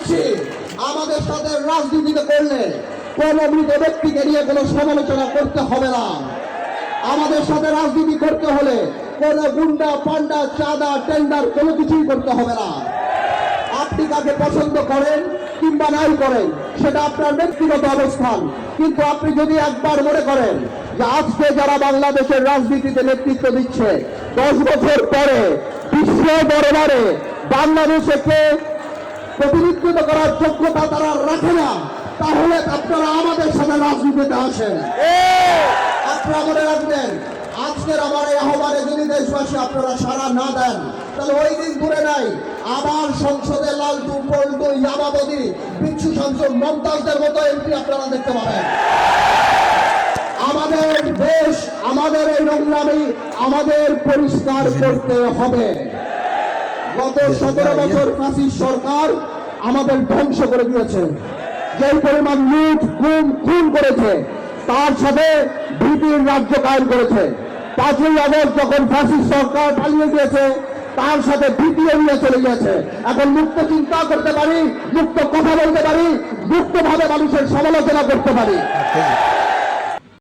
দিচ্ছি, আমাদের সাথে রাজনীতিতে করলে কোন মৃত ব্যক্তিকে নিয়ে কোনো সমালোচনা করতে হবে না। আমাদের সাথে রাজনীতি করতে হলে কোন গুন্ডা পান্ডা চাঁদা টেন্ডার কোনো কিছুই করতে হবে না। আপনি কাকে পছন্দ করেন কিংবা নাই করেন সেটা আপনার ব্যক্তিগত অবস্থান, কিন্তু আপনি যদি একবার মনে করেন যে আজকে যারা বাংলাদেশের রাজনীতিতে নেতৃত্ব দিচ্ছে 10 বছর পরে বিশ্ব দরবারে বাংলাদেশকে প্রতিনিধিত্ব করার যোগ্যতা তারা রাখে না, তাহলে আপনারা আমাদের সাথে রাজনীতিতে আসেন। আপনারা মনে রাখবেন, আজকের আমার এই আহ্বানে যদি দেশবাসী আপনারা সাড়া না দেন, তাহলে ওই দিন দূরে নাই আবার সংসদে লালটু পল্টু ইয়ামাবতী বিচ্ছু শামসুর মমতাজদের মতো এমপি আপনারা দেখতে পাবেন। আমাদের দেশ, আমাদের এই নোংরামি আমাদের পরিষ্কার করতে হবে। গত 17 বছর ফ্যাসিস্ট সরকার আমাদের ধ্বংস করে দিয়েছে। যে পরিমাণ লুট গুম খুন করেছে, তার সাথে ভীতির রাজ্য কায়েম করেছে। 5ই আগস্ট যখন ফ্যাসিস্ট সরকার পালিয়ে গিয়েছে, তার সাথে ভীতিও নিয়ে চলে গেছে। এখন মুক্ত চিন্তা করতে পারি, মুক্ত কথা বলতে পারি, মুক্তভাবে মানুষের সমালোচনা করতে পারি।